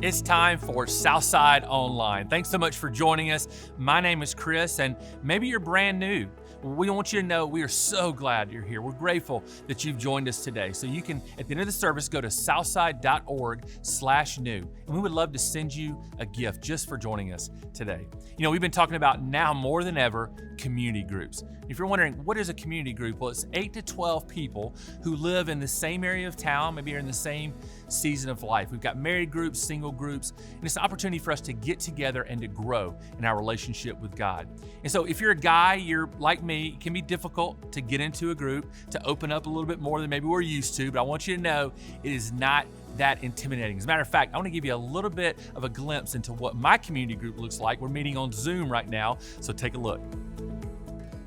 It's time for Southside Online. Thanks so much for joining us. My name is Chris, and maybe you're brand new. We want you to know we are so glad you're here. We're grateful that you've joined us today. So you can, at the end of the service, go to southside.org/new. And we would love to send you a gift just for joining us today. You know, we've been talking about now more than ever, community groups. If you're wondering, what is a community group? Well, it's 8 to 12 people who live in the same area of town, maybe are in the same season of life. We've got married groups, single groups, and it's an opportunity for us to get together and to grow in our relationship with God. And so if you're a guy, you're like me, it can be difficult to get into a group, to open up a little bit more than maybe we're used to, but I want you to know it is not that intimidating. As a matter of fact, I want to give you a little bit of a glimpse into what my community group looks like. We're meeting on Zoom right now, so take a look.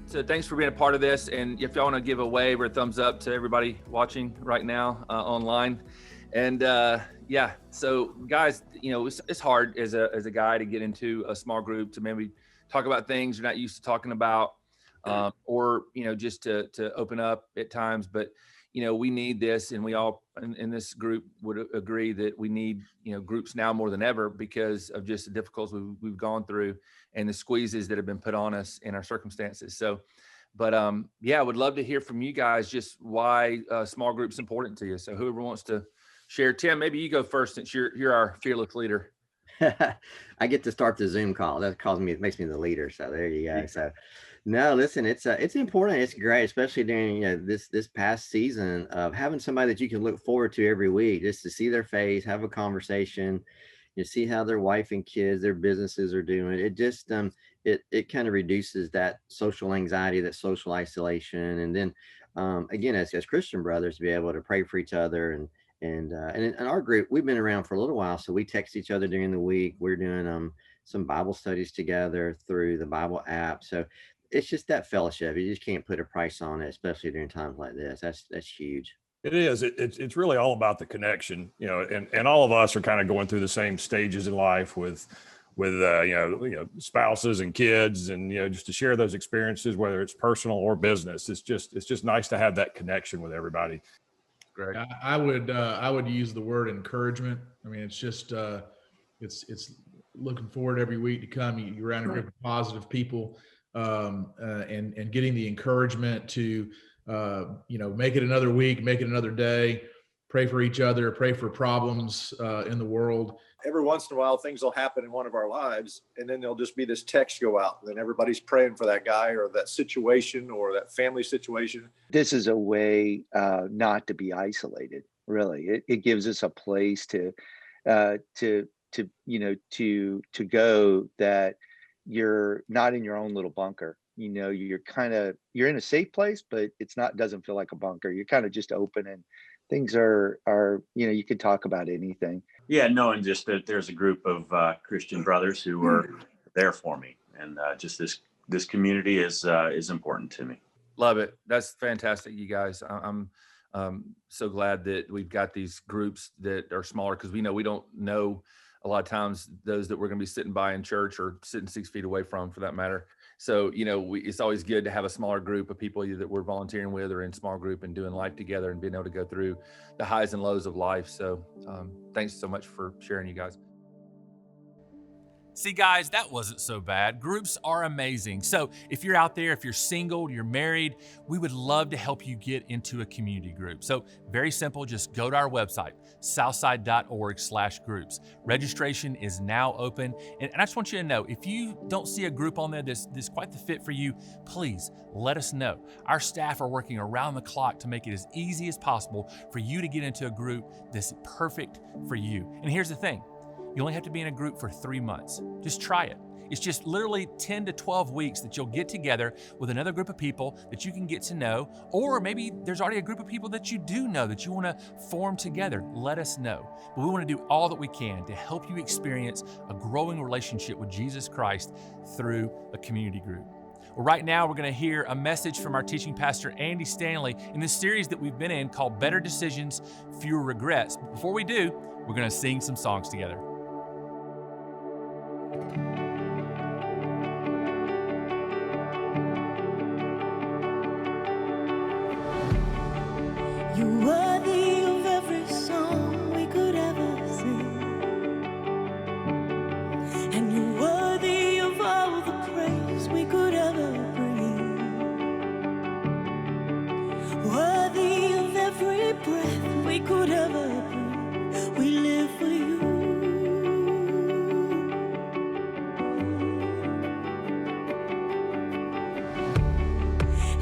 So thanks for being a part of this. And if y'all want to give a wave or a thumbs up to everybody watching right now online. And yeah, so guys, you know, it's hard as a guy to get into a small group to maybe talk about things you're not used to talking about, or, you know, just to open up at times. But, you know, we need this, and we all in this group would agree that we need, you know, groups now more than ever because of just the difficulties we've gone through and the squeezes that have been put on us in our circumstances. So, but yeah, I would love to hear from you guys just why small groups important to you. So whoever wants to share. Tim, maybe you go first since you're our fearless leader. I get to start the Zoom call. That makes me the leader. So there you go. So no, listen, it's important. It's great, especially during, you know, this past season of having somebody that you can look forward to every week, just to see their face, have a conversation, you see how their wife and kids, their businesses are doing. It just it kind of reduces that social anxiety, that social isolation, and then again, as Christian brothers, to be able to pray for each other. And in our group, we've been around for a little while, so we text each other during the week. We're doing some Bible studies together through the Bible app. So it's just that fellowship. You just can't put a price on it, especially during times like this. That's huge. It is. It's really all about the connection, you know, and all of us are kind of going through the same stages in life with you know, spouses and kids, and, you know, just to share those experiences, whether it's personal or business. It's just nice to have that connection with everybody. Great. I would use the word encouragement. I mean, it's just it's looking forward every week to come. You're around a group of positive people, and getting the encouragement to you know, make it another week, make it another day, pray for each other, pray for problems in the world. Every once in a while, things will happen in one of our lives, and then there'll just be this text go out, and then everybody's praying for that guy or that situation or that family situation. This is a way not to be isolated. Really, it gives us a place to you know, to go, that you're not in your own little bunker. You know, you're in a safe place, but doesn't feel like a bunker. You're kind of just open, and things are, you know, you can talk about anything. Yeah, knowing just that there's a group of Christian brothers who are there for me, and just this community is important to me. Love it. That's fantastic, you guys. I'm so glad that we've got these groups that are smaller, because we don't know a lot of times those that we're going to be sitting by in church or sitting 6 feet away from, for that matter. So, you know, it's always good to have a smaller group of people either that we're volunteering with or in small group and doing life together and being able to go through the highs and lows of life. So thanks so much for sharing, you guys. See, guys, that wasn't so bad. Groups are amazing. So if you're out there, if you're single, you're married, we would love to help you get into a community group. So very simple, just go to our website, southside.org/groups. Registration is now open. And I just want you to know, if you don't see a group on there that's quite the fit for you, please let us know. Our staff are working around the clock to make it as easy as possible for you to get into a group that's perfect for you. And here's the thing. You only have to be in a group for 3 months. Just try it. It's just literally 10 to 12 weeks that you'll get together with another group of people that you can get to know, or maybe there's already a group of people that you do know that you want to form together. Let us know. But we want to do all that we can to help you experience a growing relationship with Jesus Christ through a community group. Well, right now, we're going to hear a message from our teaching pastor, Andy Stanley, in this series that we've been in called Better Decisions, Fewer Regrets. But before we do, we're going to sing some songs together. You're worthy of every song we could ever sing. Worthy of every breath we could ever breathe, we live for you.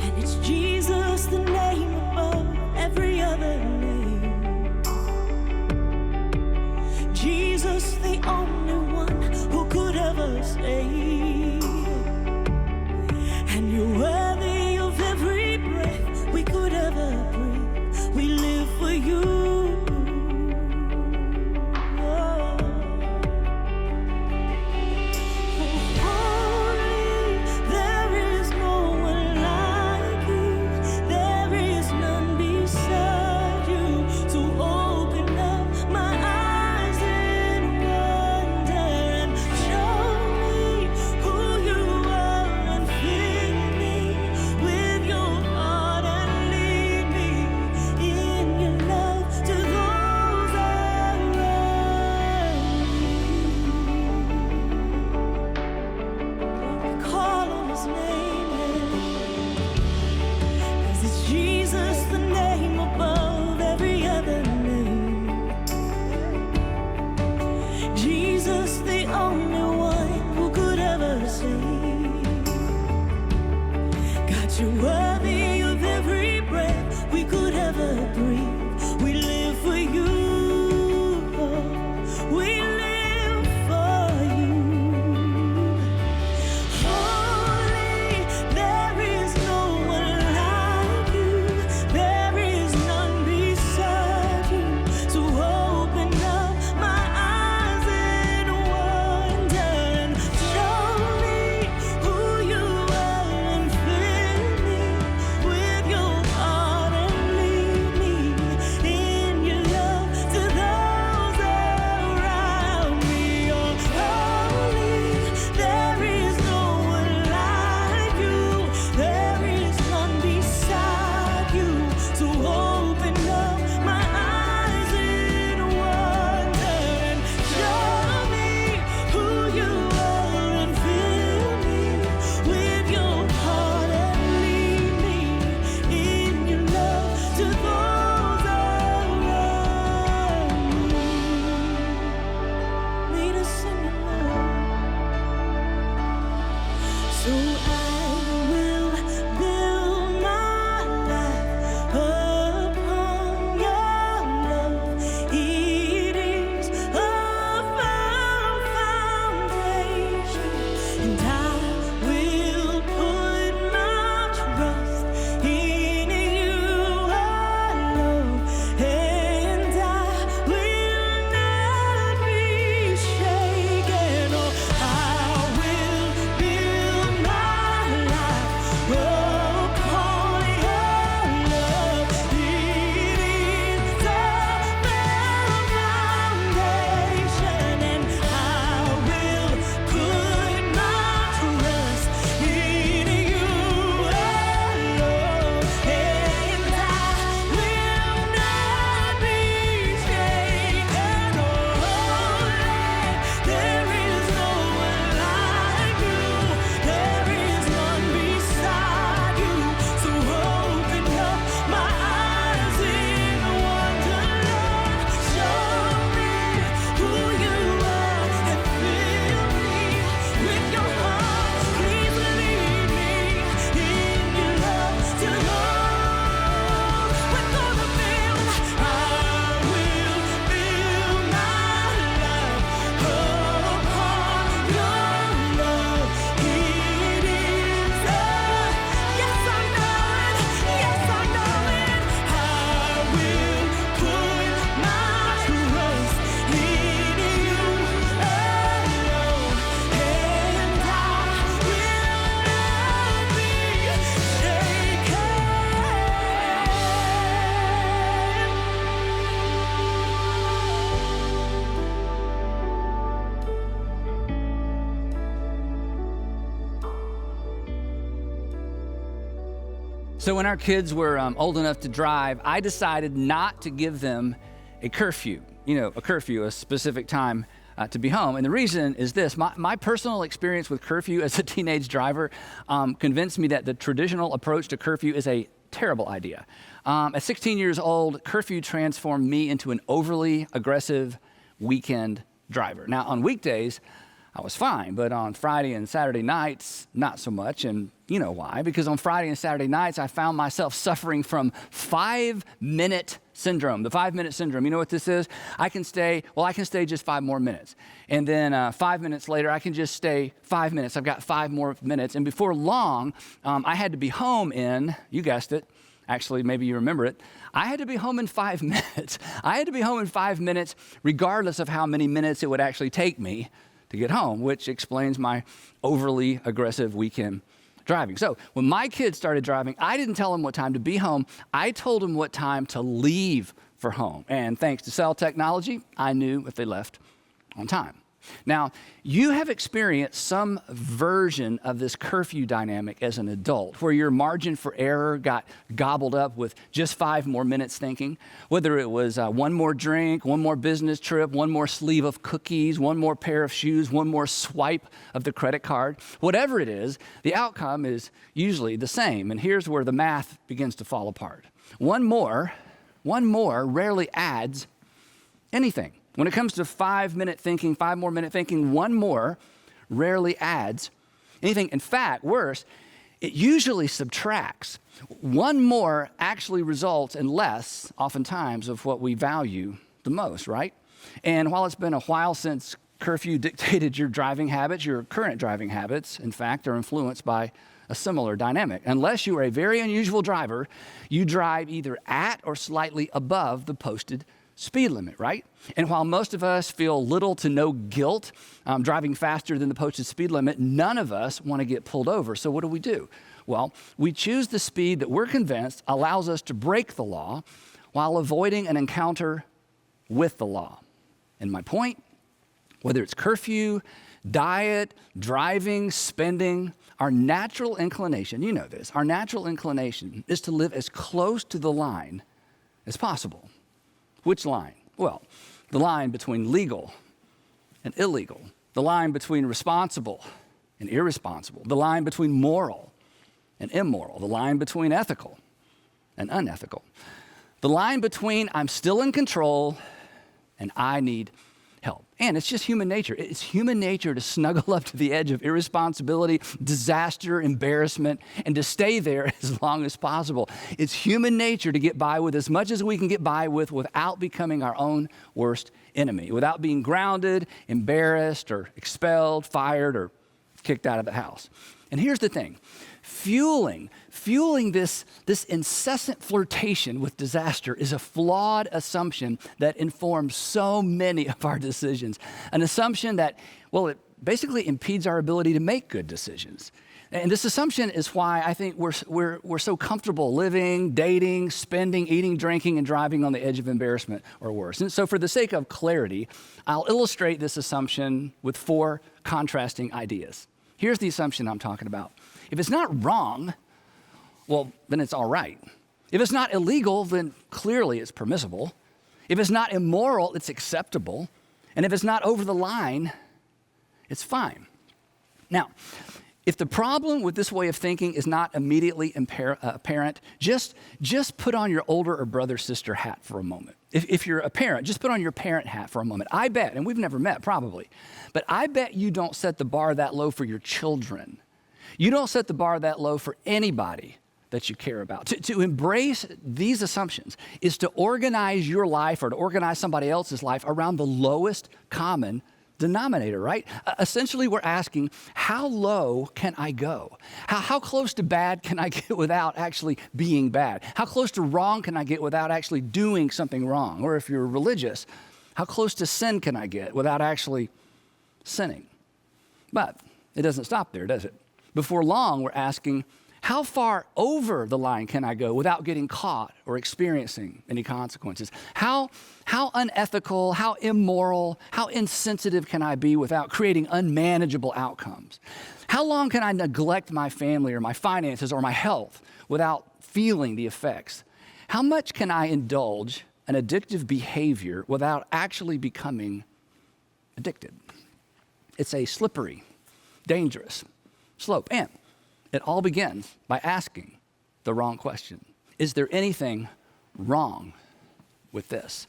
And it's Jesus, the name above every other name. Jesus, the only one who could ever save. And you're worthy of every breath we could ever breathe. We live for you. You're worthy of every breath we could ever breathe. We live for you. We live for you. Holy, there is no one like you. There is none beside you. So open up my eyes in wonder and show me who you are and fill me with your heart and lead me in your love to those around me. You're holy, there is no one like you. There is none beside you. So open up my eyes in wonder and show me who you are and fill me with your heart and lead me in your love to those around me. Lead us in your love. So I will build my life upon your love. It is a firm foundation, and I will put my trust in you alone, and I will not be shaken. Oh, I will build my life upon your love. It is a firm foundation, and I will put my trust in you alone, and I will not be shaken. Oh, there is no one like you. There is none beside you. So open up my eyes in wonder, Lord. Show me who you are and fill me with your heart. Please lead me in your love to love. We're gonna build. I will build my life upon your love. It is yes, I know it. Yes, I know it. I will put my trust in you alone, and I will not be shaken. So when our kids were old enough to drive, I decided not to give them a curfew, a specific time to be home. And the reason is this: my personal experience with curfew as a teenage driver convinced me that the traditional approach to curfew is a terrible idea. At 16 years old, curfew transformed me into an overly aggressive weekend driver. Now, on weekdays, I was fine, but on Friday and Saturday nights, not so much. And you know why? Because on Friday and Saturday nights, I found myself suffering from 5-minute syndrome. The 5-minute syndrome, you know what this is? I can stay just 5 more minutes. And then 5 minutes later, I can just stay 5 minutes. I've got 5 more minutes. And before long, I had to be home in, you guessed it, actually, maybe you remember it. I had to be home in 5 minutes. I had to be home in 5 minutes, regardless of how many minutes it would actually take me to get home, which explains my overly aggressive weekend driving. So when my kids started driving, I didn't tell them what time to be home. I told them what time to leave for home. And thanks to cell technology, I knew if they left on time. Now, you have experienced some version of this curfew dynamic as an adult, where your margin for error got gobbled up with just 5 more minutes thinking, whether it was one more drink, one more business trip, one more sleeve of cookies, one more pair of shoes, one more swipe of the credit card. Whatever it is, the outcome is usually the same. And here's where the math begins to fall apart. One more rarely adds anything. When it comes to 5-minute thinking, 5 more minute thinking, one more rarely adds anything. In fact, worse, it usually subtracts. One more actually results in less, oftentimes, of what we value the most, right? And while it's been a while since curfew dictated your driving habits, your current driving habits, in fact, are influenced by a similar dynamic. Unless you are a very unusual driver, you drive either at or slightly above the posted speed limit, right? And while most of us feel little to no guilt driving faster than the posted speed limit, none of us want to get pulled over. So what do? Well, we choose the speed that we're convinced allows us to break the law while avoiding an encounter with the law. And my point, whether it's curfew, diet, driving, spending, our natural inclination, you know this, our natural inclination is to live as close to the line as possible. Which line? Well, the line between legal and illegal, the line between responsible and irresponsible, the line between moral and immoral, the line between ethical and unethical, the line between I'm still in control and I need help. And it's just human nature. It's human nature to snuggle up to the edge of irresponsibility, disaster, embarrassment, and to stay there as long as possible. It's human nature to get by with as much as we can get by with without becoming our own worst enemy, without being grounded, embarrassed, or expelled, fired, or kicked out of the house. And here's the thing. Fueling this incessant flirtation with disaster is a flawed assumption that informs so many of our decisions. An assumption that, well, it basically impedes our ability to make good decisions. And this assumption is why I think we're so comfortable living, dating, spending, eating, drinking, and driving on the edge of embarrassment or worse. And so for the sake of clarity, I'll illustrate this assumption with 4 contrasting ideas. Here's the assumption I'm talking about. If it's not wrong, well, then it's all right. If it's not illegal, then clearly it's permissible. If it's not immoral, it's acceptable. And if it's not over the line, it's fine. Now, if the problem with this way of thinking is not immediately apparent, just put on your older or brother, sister hat for a moment. If you're a parent, just put on your parent hat for a moment. I bet, and we've never met probably, but I bet you don't set the bar that low for your children. You don't set the bar that low for anybody that you care about. To embrace these assumptions is to organize your life or to organize somebody else's life around the lowest common denominator, right? Essentially, we're asking, how low can I go? How close to bad can I get without actually being bad? How close to wrong can I get without actually doing something wrong? Or if you're religious, how close to sin can I get without actually sinning? But it doesn't stop there, does it? Before long, we're asking, how far over the line can I go without getting caught or experiencing any consequences? How unethical, how immoral, how insensitive can I be without creating unmanageable outcomes? How long can I neglect my family or my finances or my health without feeling the effects? How much can I indulge an addictive behavior without actually becoming addicted? It's a slippery, dangerous slope. And it all begins by asking the wrong question. is there anything wrong with this?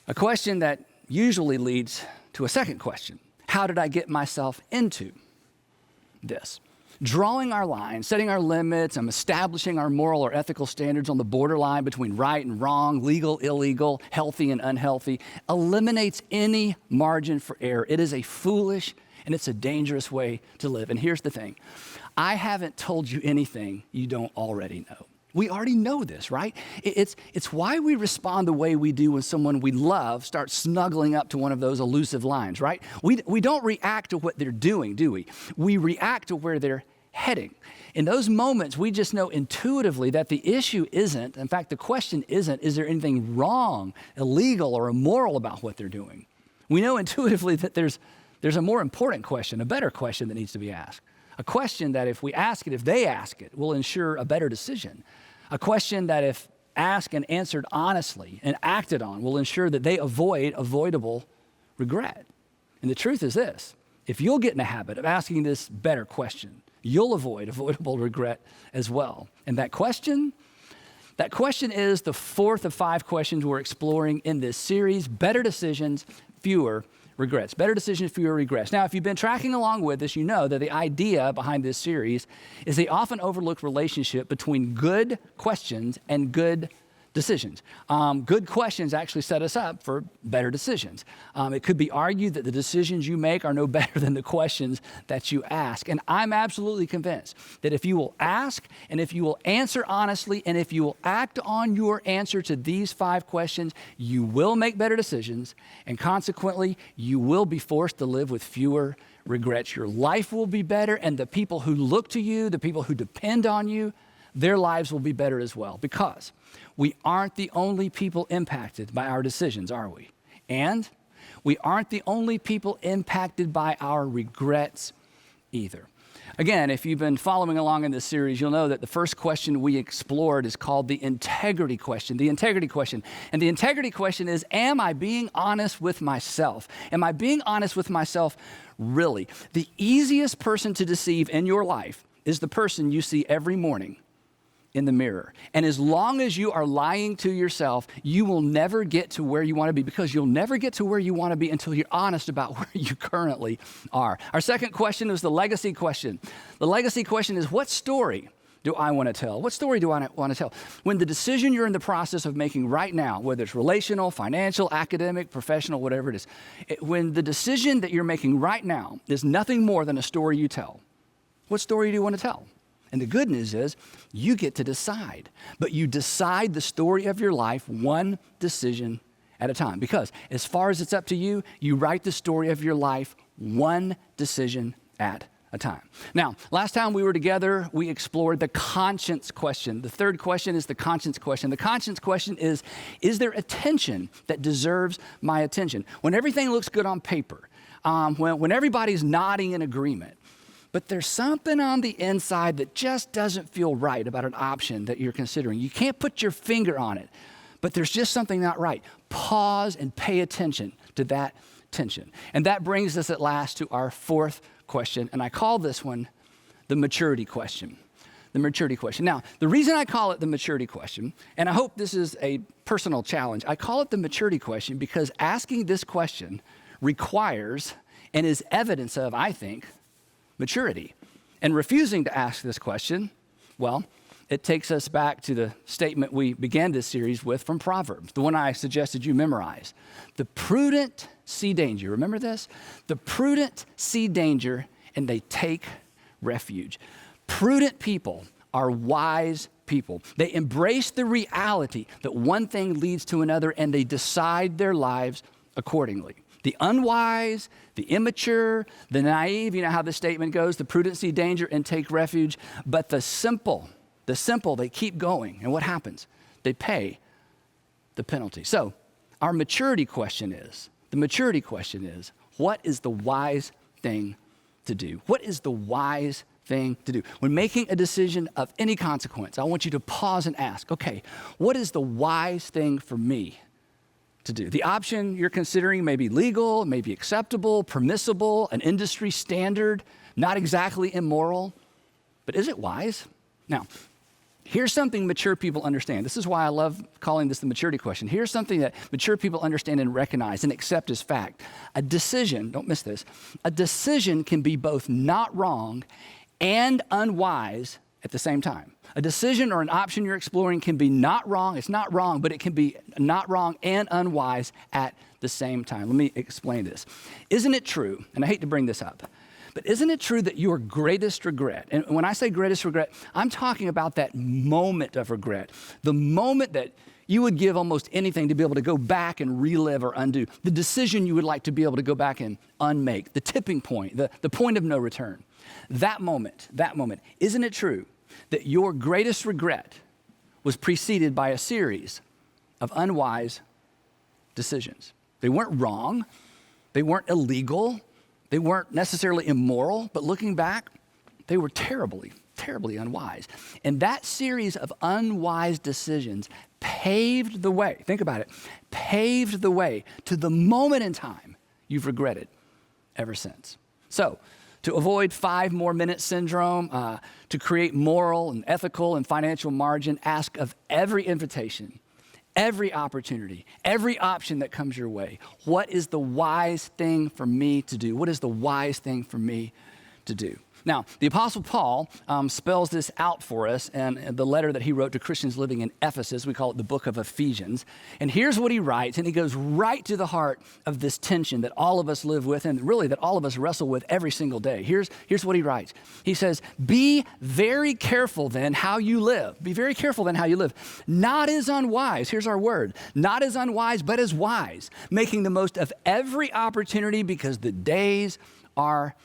A question that usually leads to a second question. How did I get myself into this? Drawing our lines, setting our limits, and establishing our moral or ethical standards on the borderline between right and wrong, legal, illegal, healthy and unhealthy, eliminates any margin for error. It is a foolish and it's a dangerous way to live. And here's the thing. I haven't told you anything you don't already know. We already know this, right? It's why we respond the way we do when someone we love starts snuggling up to one of those elusive lines, right? We don't react to what they're doing, do we? We react to where they're heading. In those moments, we just know intuitively that the issue isn't, in fact, the question isn't, is there anything wrong, illegal, or immoral about what they're doing? We know intuitively that there's a more important question, a better question that needs to be asked. A question that if we ask it, if they ask it, will ensure a better decision. A question that if asked and answered honestly and acted on will ensure that they avoid avoidable regret. And the truth is this, if you'll get in the habit of asking this better question, you'll avoid avoidable regret as well. And that question is the fourth of 5 questions we're exploring in this series, Better Decisions, Fewer Regrets. Better decisions, fewer regrets. Now, if you've been tracking along with us, you know that the idea behind this series is the often overlooked relationship between good questions and good decisions. Good questions actually set us up for better decisions. It could be argued that the decisions you make are no better than the questions that you ask. And I'm absolutely convinced that if you will ask and if you will answer honestly and if you will act on your answer to these 5 questions, you will make better decisions and consequently you will be forced to live with fewer regrets. Your life will be better and the people who look to you, the people who depend on you, their lives will be better as well because we aren't the only people impacted by our decisions, are we? And we aren't the only people impacted by our regrets either. Again, if you've been following along in this series, you'll know that the first question we explored is called the integrity question. The integrity question. And the integrity question is, am I being honest with myself? Am I being honest with myself really? The easiest person to deceive in your life is the person you see every morning in the mirror. And as long as you are lying to yourself, you will never get to where you want to be because you'll never get to where you want to be until you're honest about where you currently are. Our second question was the legacy question. The legacy question is, what story do I want to tell? What story do I want to tell? When the decision you're in the process of making right now, whether it's relational, financial, academic, professional, whatever it is, when the decision that you're making right now is nothing more than a story you tell, what story do you want to tell? And the good news is you get to decide, but you decide the story of your life one decision at a time. Because as far as it's up to you, you write the story of your life one decision at a time. Now, last time we were together, we explored the conscience question. The third question is the conscience question. The conscience question is there attention that deserves my attention? When everything looks good on paper, when everybody's nodding in agreement, but there's something on the inside that just doesn't feel right about an option that you're considering. You can't put your finger on it, but there's just something not right. Pause and pay attention to that tension. And that brings us at last to our fourth question, and I call this one the maturity question. The maturity question. Now, the reason I call it the maturity question, and I hope this is a personal challenge, I call it the maturity question because asking this question requires and is evidence of, I think, maturity. And refusing to ask this question, well, it takes us back to the statement we began this series with from Proverbs, the one I suggested you memorize. The prudent see danger. Remember this? The prudent see danger and they take refuge. Prudent people are wise people. They embrace the reality that one thing leads to another and they decide their lives accordingly. The unwise, the immature, the naive, you know how the statement goes, the prudent see danger and take refuge. But the simple, they keep going. And what happens? They pay the penalty. So our maturity question is, what is the wise thing to do? What is the wise thing to do? When making a decision of any consequence, I want you to pause and ask, okay, what is the wise thing for me to do? The option you're considering may be legal, may be acceptable, permissible, an industry standard, not exactly immoral, but is it wise? Now, Here's something mature people understand. This is why I love calling this the maturity question. Here's something that mature people understand and recognize and accept as fact. A decision, don't miss this, a decision can be both not wrong and unwise at the same time. A decision or an option you're exploring can be not wrong, it's not wrong, but it can be not wrong and unwise at the same time. Let me explain this. Isn't it true, and I hate to bring this up, but isn't it true that your greatest regret, and when I say greatest regret, I'm talking about that moment of regret, the moment that you would give almost anything to be able to go back and relive or undo, the decision you would like to be able to go back and unmake, the tipping point, the point of no return. That moment, isn't it true that your greatest regret was preceded by a series of unwise decisions? They weren't wrong, they weren't illegal, they weren't necessarily immoral, but looking back, they were terribly, terribly unwise. And that series of unwise decisions paved the way, think about it, paved the way to the moment in time you've regretted ever since. So, to avoid 5 more minute syndrome, to create moral and ethical and financial margin, ask of every invitation, every opportunity, every option that comes your way, what is the wise thing for me to do? What is the wise thing for me to do? Now, the Apostle Paul spells this out for us in the letter that he wrote to Christians living in Ephesus. We call it the book of Ephesians. And here's what he writes, and he goes right to the heart of this tension that all of us live with and really that all of us wrestle with every single day. Here's what he writes. He says, be very careful then how you live. Be very careful then how you live. Not as unwise, here's our word, not as unwise, but as wise, making the most of every opportunity because the days are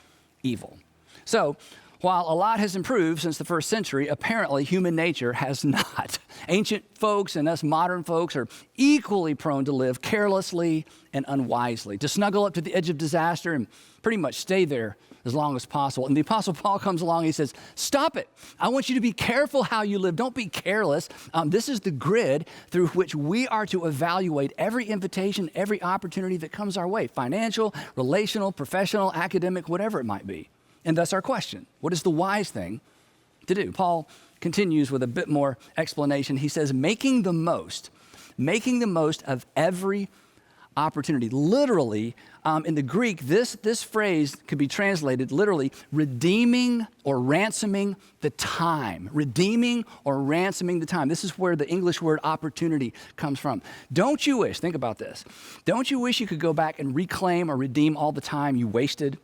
evil. So, while a lot has improved since the first century, apparently human nature has not. Ancient folks and us modern folks are equally prone to live carelessly and unwisely, to snuggle up to the edge of disaster and pretty much stay there as long as possible. And the Apostle Paul comes along and he says, stop it. I want you to be careful how you live. Don't be careless. This is the grid through which we are to evaluate every invitation, every opportunity that comes our way, financial, relational, professional, academic, whatever it might be. And thus our question, what is the wise thing to do? Paul continues with a bit more explanation. He says, making the most of every opportunity. Literally, in the Greek, this phrase could be translated literally redeeming or ransoming the time. Redeeming or ransoming the time. This is where the English word opportunity comes from. Don't you wish, think about this, don't you wish you could go back and reclaim or redeem all the time you wasted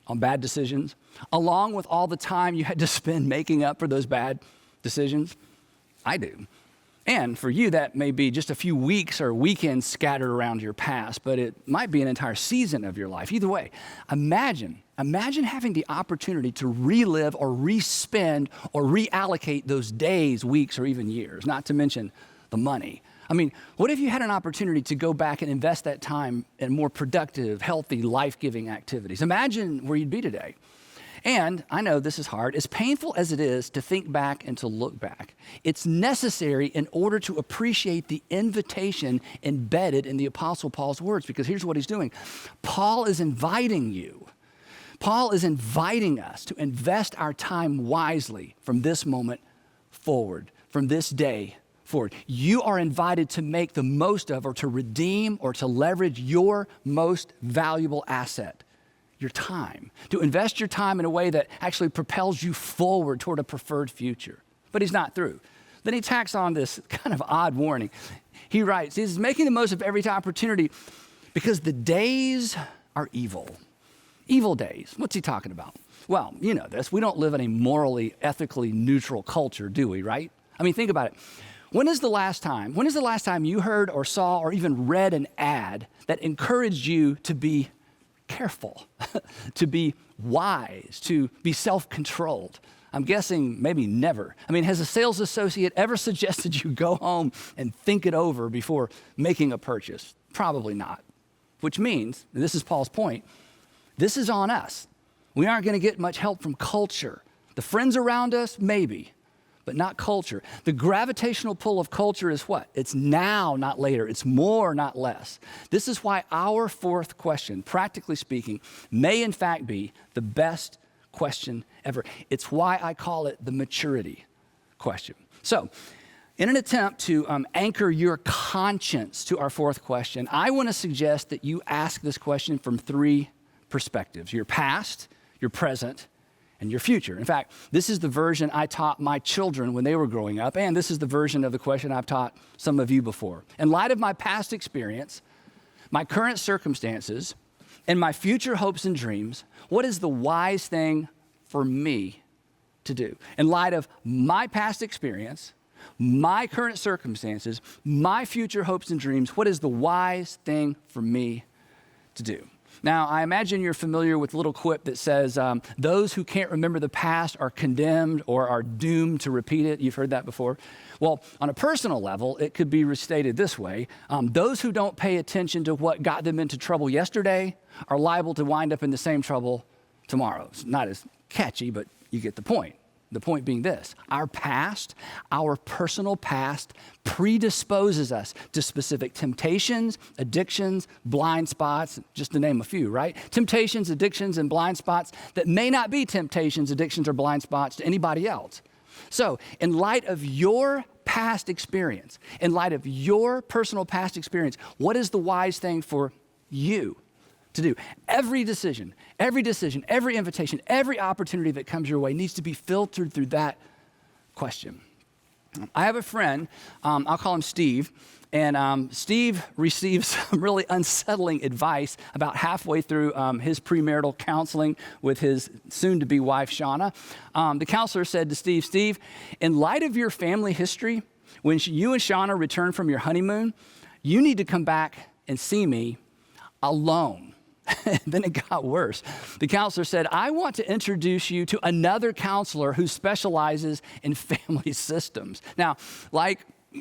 on bad decisions, along with all the time you had to spend making up for those bad decisions? I do. And for you, that may be just a few weeks or weekends scattered around your past, but it might be an entire season of your life. Either way, imagine having the opportunity to relive or re-spend or reallocate those days, weeks, or even years, not to mention the money. I mean, what if you had an opportunity to go back and invest that time in more productive, healthy, life-giving activities? Imagine where you'd be today. And I know this is hard. As painful as it is to think back and to look back, it's necessary in order to appreciate the invitation embedded in the Apostle Paul's words, because here's what he's doing. Paul is inviting you. Paul is inviting us to invest our time wisely from this moment forward, from this day forward. You are invited to make the most of or to redeem or to leverage your most valuable asset, your time, to invest your time in a way that actually propels you forward toward a preferred future. But he's not through. Then he tacks on this kind of odd warning. He writes, he's making the most of every opportunity because the days are evil. Evil days. What's he talking about? Well, you know this. We don't live in a morally, ethically neutral culture, do we, right? I mean, think about it. When is the last time you heard or saw or even read an ad that encouraged you to be careful, to be wise, to be self-controlled? I'm guessing maybe never. I mean, has a sales associate ever suggested you go home and think it over before making a purchase? Probably not. Which means, and this is Paul's point, this is on us. We aren't going to get much help from culture. The friends around us, maybe, but not culture. The gravitational pull of culture is what? It's now, not later. It's more, not less. This is why our fourth question, practically speaking, may in fact be the best question ever. It's why I call it the maturity question. So, in an attempt to anchor your conscience to our fourth question, I want to suggest that you ask this question from three perspectives: your past, your present, and your future. In fact, this is the version I taught my children when they were growing up, and this is the version of the question I've taught some of you before. In light of my past experience, my current circumstances, and my future hopes and dreams, what is the wise thing for me to do? In light of my past experience, my current circumstances, my future hopes and dreams, what is the wise thing for me to do? Now, I imagine you're familiar with the little quip that says, those who can't remember the past are condemned or are doomed to repeat it. You've heard that before. Well, on a personal level, it could be restated this way. Those who don't pay attention to what got them into trouble yesterday are liable to wind up in the same trouble tomorrow. It's not as catchy, but you get the point. The point being this: our past, our personal past, predisposes us to specific temptations, addictions, blind spots, just to name a few, right? Temptations, addictions, and blind spots that may not be temptations, addictions, or blind spots to anybody else. So, in light of your past experience, in light of your personal past experience, what is the wise thing for you to do? Every decision, every invitation, every opportunity that comes your way needs to be filtered through that question. I have a friend, I'll call him Steve, and Steve receives some really unsettling advice about halfway through his premarital counseling with his soon-to-be wife, Shauna. The counselor said to Steve, "Steve, in light of your family history, when you and Shauna return from your honeymoon, you need to come back and see me alone." Then it got worse. The counselor said, "I want to introduce you to another counselor who specializes in family systems." Now, like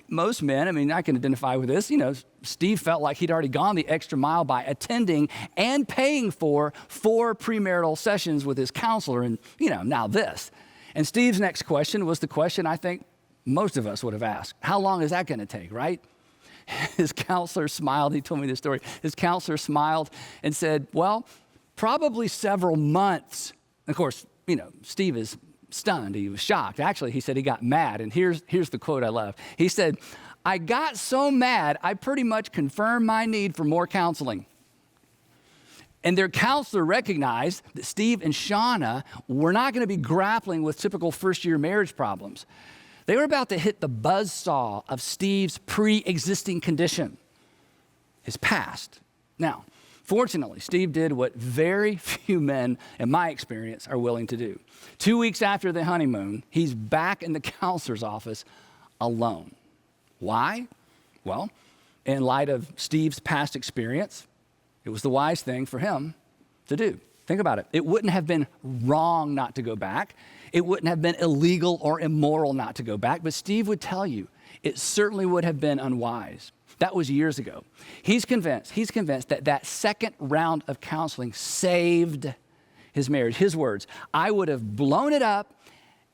most men, I mean, I can identify with this. You know, Steve felt like he'd already gone the extra mile by attending and paying for 4 premarital sessions with his counselor. And, you know, now this. And Steve's next question was the question I think most of us would have asked. How long is that going to take, right? His counselor smiled. He told me this story. His counselor smiled and said, "Well, probably several months." And of course, you know, Steve is stunned. He was shocked. Actually, he said he got mad. And here's the quote I love. He said, "I got so mad, I pretty much confirmed my need for more counseling." And their counselor recognized that Steve and Shauna were not going to be grappling with typical first-year marriage problems. They were about to hit the buzzsaw of Steve's pre-existing condition, his past. Now, fortunately, Steve did what very few men, in my experience, are willing to do. 2 weeks after the honeymoon, he's back in the counselor's office alone. Why? Well, in light of Steve's past experience, it was the wise thing for him to do. Think about it. It wouldn't have been wrong not to go back. It wouldn't have been illegal or immoral not to go back, but Steve would tell you it certainly would have been unwise. That was years ago. He's convinced that second round of counseling saved his marriage. His words, "I would have blown it up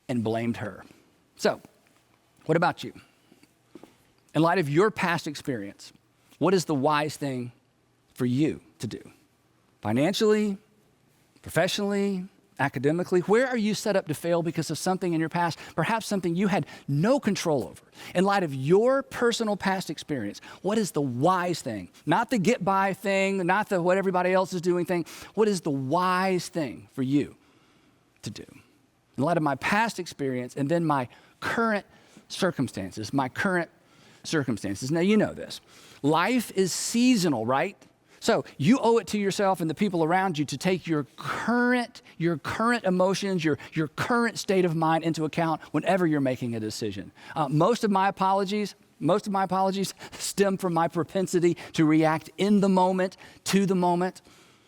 and blamed her." So, what about you? In light of your past experience, what is the wise thing for you to do? Financially, professionally, academically, where are you set up to fail because of something in your past, perhaps something you had no control over? In light of your personal past experience, what is the wise thing? Not the get by thing, not the what everybody else is doing thing. What is the wise thing for you to do? In light of my past experience and then my current circumstances. Now, you know this. Life is seasonal, right? So you owe it to yourself and the people around you to take your current emotions, your current state of mind into account whenever you're making a decision. Most of my apologies stem from my propensity to react in the moment, to the moment.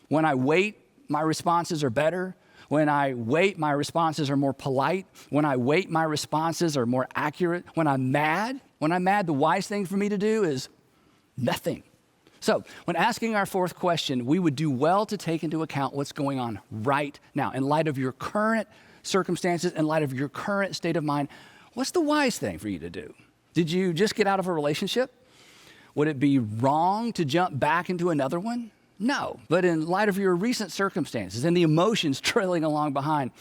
When I wait, my responses are better. When I wait, my responses are more polite. When I wait, my responses are more accurate. When I'm mad, the wise thing for me to do is nothing. So, when asking our fourth question, we would do well to take into account what's going on right now. In light of your current circumstances, in light of your current state of mind, what's the wise thing for you to do? Did you just get out of a relationship? Would it be wrong to jump back into another one? No. But in light of your recent circumstances and the emotions trailing along behind,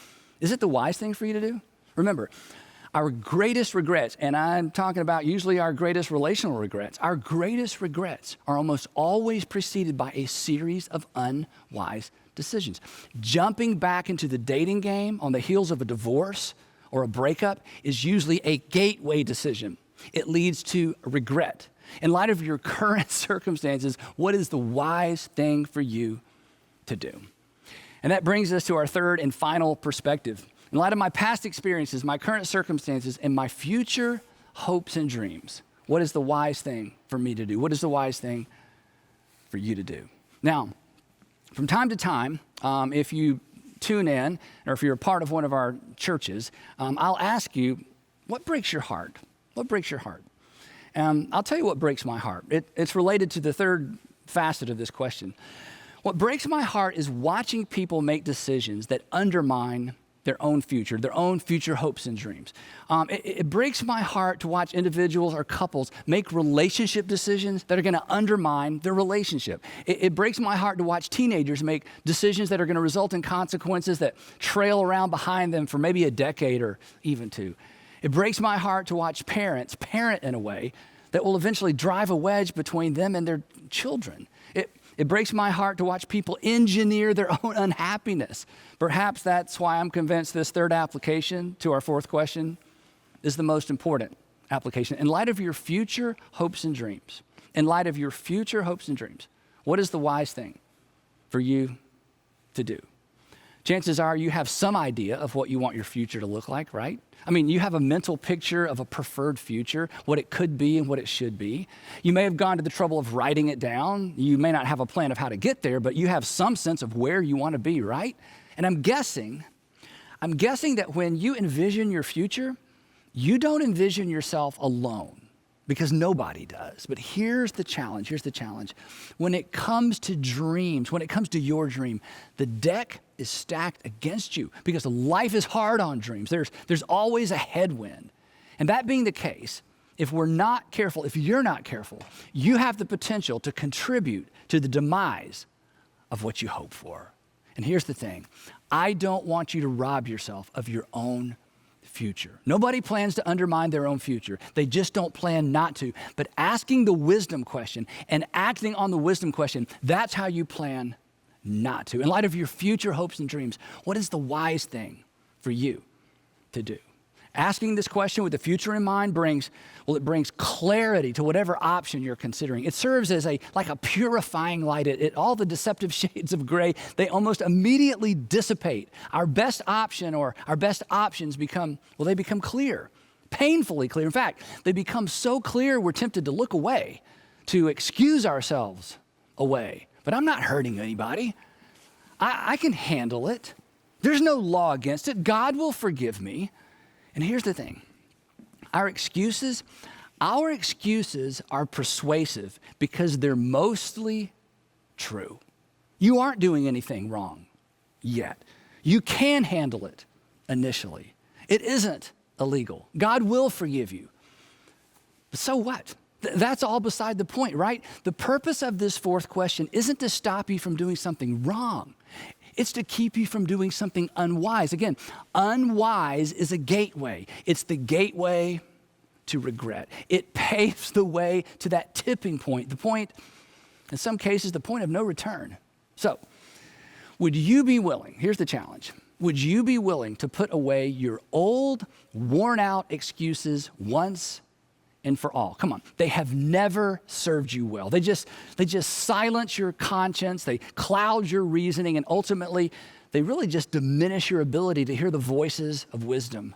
is it the wise thing for you to do? Remember, Our greatest regrets, and I'm talking about usually our greatest relational regrets, our greatest regrets are almost always preceded by a series of unwise decisions. Jumping back into the dating game on the heels of a divorce or a breakup is usually a gateway decision. It leads to regret. In light of your current circumstances, what is the wise thing for you to do? And that brings us to our third and final perspective. In light of my past experiences, my current circumstances, and my future hopes and dreams, what is the wise thing for me to do? What is the wise thing for you to do? Now, from time to time, if you tune in or if you're a part of one of our churches, I'll ask you, what breaks your heart? What breaks your heart? I'll tell you what breaks my heart. It's related to the third facet of this question. What breaks my heart is watching people make decisions that undermine their own future hopes and dreams. It breaks my heart to watch individuals or couples make relationship decisions that are going to undermine their relationship. It breaks my heart to watch teenagers make decisions that are going to result in consequences that trail around behind them for maybe a decade or even two. It breaks my heart to watch parents parent in a way that will eventually drive a wedge between them and their children. It breaks my heart to watch people engineer their own unhappiness. Perhaps that's why I'm convinced this third application to our fourth question is the most important application. In light of your future hopes and dreams, what is the wise thing for you to do? Chances are you have some idea of what you want your future to look like, right? I mean, you have a mental picture of a preferred future, what it could be and what it should be. You may have gone to the trouble of writing it down. You may not have a plan of how to get there, but you have some sense of where you want to be, right? And I'm guessing that when you envision your future, you don't envision yourself alone, because nobody does. But here's the challenge. When it comes to dreams, when it comes to your dream, the deck is stacked against you because life is hard on dreams. There's always a headwind. And that being the case, if you're not careful, you have the potential to contribute to the demise of what you hope for. And here's the thing. I don't want you to rob yourself of your own future. Nobody plans to undermine their own future. They just don't plan not to. But asking the wisdom question and acting on the wisdom question, that's how you plan not to. In light of your future hopes and dreams, what is the wise thing for you to do? Asking this question with the future in mind brings clarity to whatever option you're considering. It serves as like a purifying light. All the deceptive shades of gray, they almost immediately dissipate. Our best option or our best options become clear, painfully clear. In fact, they become so clear we're tempted to look away, to excuse ourselves away. But I'm not hurting anybody. I can handle it. There's no law against it. God will forgive me. And here's the thing. Our excuses are persuasive because they're mostly true. You aren't doing anything wrong yet. You can handle it initially. It isn't illegal. God will forgive you. But so what? That's all beside the point, right? The purpose of this fourth question isn't to stop you from doing something wrong. It's to keep you from doing something unwise. Again, unwise is a gateway. It's the gateway to regret. It paves the way to that tipping point, in some cases, the point of no return. So, would you be willing, here's the challenge, would you be willing to put away your old, worn out excuses once and for all? Come on. They have never served you well. They just silence your conscience. They cloud your reasoning. And ultimately, they really just diminish your ability to hear the voices of wisdom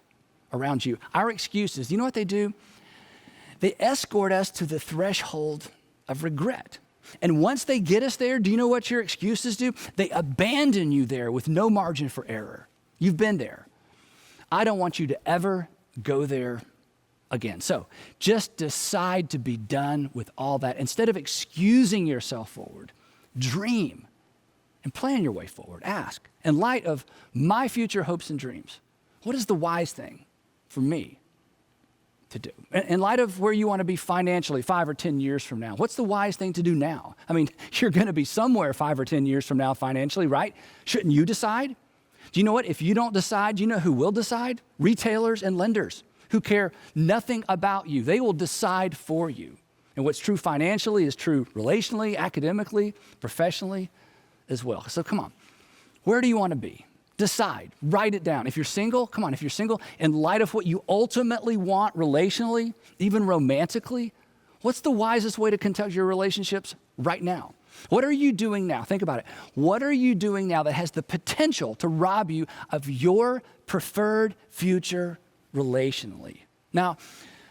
around you. Our excuses, you know what they do? They escort us to the threshold of regret. And once they get us there, do you know what your excuses do? They abandon you there with no margin for error. You've been there. I don't want you to ever go there again. So just decide to be done with all that. Instead of excusing yourself forward, dream and plan your way forward. Ask, in light of my future hopes and dreams, what is the wise thing for me to do? In light of where you want to be financially 5 or 10 years from now, what's the wise thing to do now? I mean, you're going to be somewhere 5 or 10 years from now financially, right? Shouldn't you decide? Do you know what? If you don't decide, you know who will decide? Retailers and lenders. who care nothing about you. They will decide for you. And what's true financially is true relationally, academically, professionally as well. So come on, where do you want to be? Decide, write it down. If you're single, come on, if you're single, in light of what you ultimately want relationally, even romantically, what's the wisest way to conduct your relationships right now? What are you doing now? Think about it. What are you doing now that has the potential to rob you of your preferred future relationally? Now,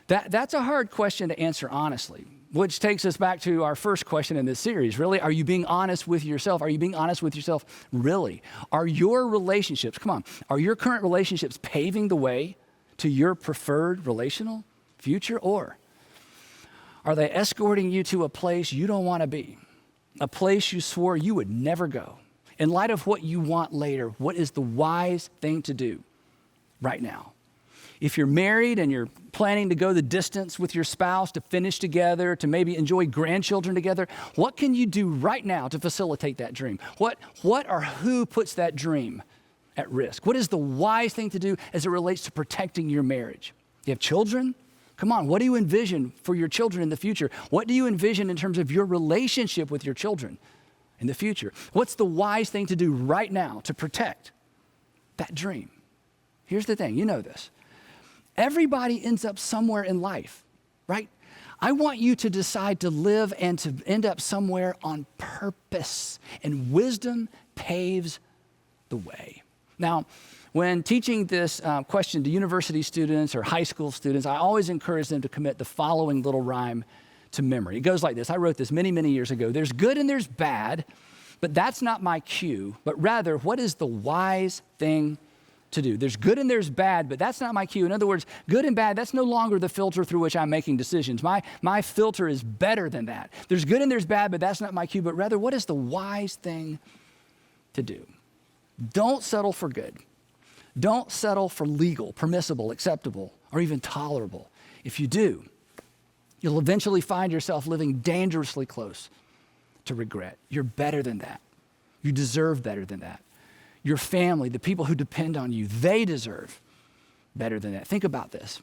that's a hard question to answer honestly, which takes us back to our first question in this series. Really, are you being honest with yourself? Are you being honest with yourself? Really? Are your relationships, come on, are your current relationships paving the way to your preferred relational future? Or are they escorting you to a place you don't want to be? A place you swore you would never go? In light of what you want later, what is the wise thing to do right now? If you're married and you're planning to go the distance with your spouse, to finish together, to maybe enjoy grandchildren together, what can you do right now to facilitate that dream? What or who puts that dream at risk? What is the wise thing to do as it relates to protecting your marriage? You have children? Come on, what do you envision for your children in the future? What do you envision in terms of your relationship with your children in the future? What's the wise thing to do right now to protect that dream? Here's the thing, you know this. Everybody ends up somewhere in life, right? I want you to decide to live and to end up somewhere on purpose, and wisdom paves the way. Now, when teaching this question to university students or high school students, I always encourage them to commit the following little rhyme to memory. It goes like this. I wrote this many, many years ago. There's good and there's bad, but that's not my cue, but rather, what is the wise thing to do? There's good and there's bad, but that's not my cue. In other words, good and bad, that's no longer the filter through which I'm making decisions. My filter is better than that. There's good and there's bad, but that's not my cue, but rather, what is the wise thing to do? Don't settle for good. Don't settle for legal, permissible, acceptable, or even tolerable. If you do, you'll eventually find yourself living dangerously close to regret. You're better than that. You deserve better than that. Your family, the people who depend on you, they deserve better than that. Think about this.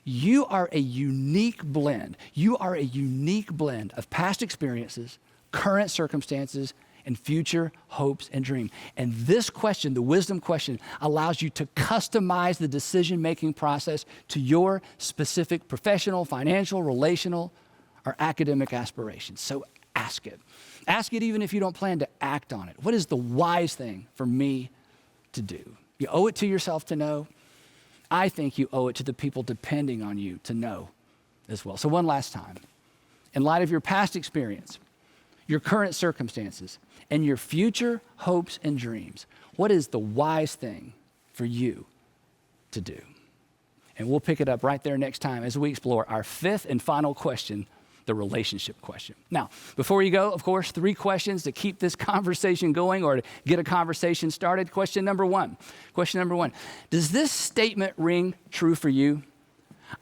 You are a unique blend. You are a unique blend of past experiences, current circumstances, and future hopes and dreams. And this question, the wisdom question, allows you to customize the decision-making process to your specific professional, financial, relational, or academic aspirations. So ask it. Ask it even if you don't plan to act on it. What is the wise thing for me to do? You owe it to yourself to know. I think you owe it to the people depending on you to know as well. So one last time. In light of your past experience, your current circumstances, and your future hopes and dreams, what is the wise thing for you to do? And we'll pick it up right there next time as we explore our fifth and final question, the relationship question. Now, before you go, of course, 3 questions to keep this conversation going or to get a conversation started. Question number one. Does this statement ring true for you?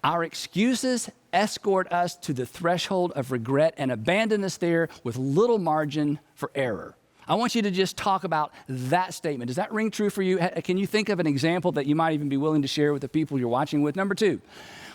Our excuses escort us to the threshold of regret and abandon us there with little margin for error. I want you to just talk about that statement. Does that ring true for you? Can you think of an example that you might even be willing to share with the people you're watching with? Number 2,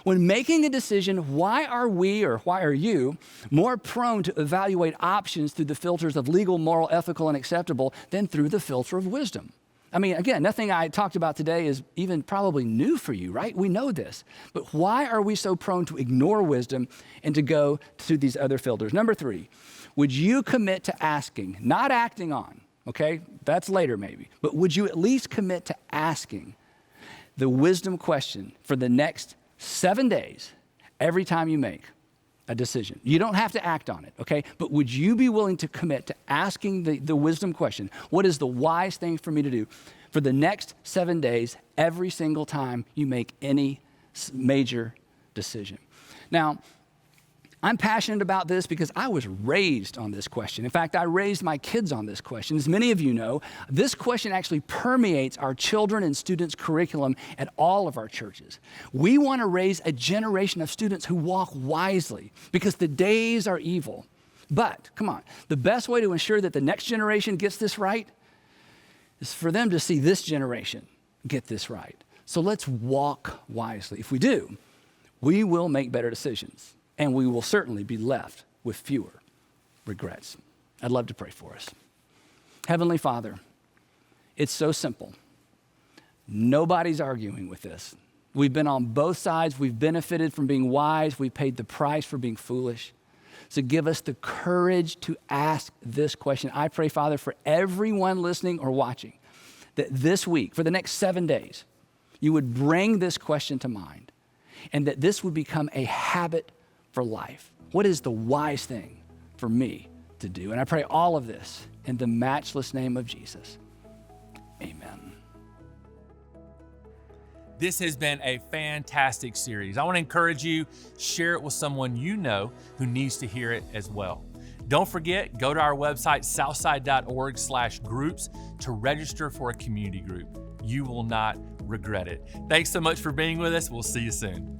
when making a decision, why are we or why are you more prone to evaluate options through the filters of legal, moral, ethical, and acceptable than through the filter of wisdom? I mean, again, nothing I talked about today is even probably new for you, right? We know this. But why are we so prone to ignore wisdom and to go to these other filters? Number 3, would you commit to asking, not acting on, okay? That's later maybe. But would you at least commit to asking the wisdom question for the next 7 days every time you make a decision? You don't have to act on it, okay? But would you be willing to commit to asking the wisdom question, what is the wise thing for me to do for the next 7 days every single time you make any major decision? Now, I'm passionate about this because I was raised on this question. In fact, I raised my kids on this question. As many of you know, this question actually permeates our children and students' curriculum at all of our churches. We want to raise a generation of students who walk wisely because the days are evil. But, come on, the best way to ensure that the next generation gets this right is for them to see this generation get this right. So let's walk wisely. If we do, we will make better decisions, and we will certainly be left with fewer regrets. I'd love to pray for us. Heavenly Father, it's so simple. Nobody's arguing with this. We've been on both sides. We've benefited from being wise. We've paid the price for being foolish. So give us the courage to ask this question. I pray, Father, for everyone listening or watching, that this week, for the next 7 days, you would bring this question to mind, and that this would become a habit for life. What is the wise thing for me to do? And I pray all of this in the matchless name of Jesus. Amen. This has been a fantastic series. I want to encourage you, share it with someone you know who needs to hear it as well. Don't forget, go to our website, southside.org/groups to register for a community group. You will not regret it. Thanks so much for being with us. We'll see you soon.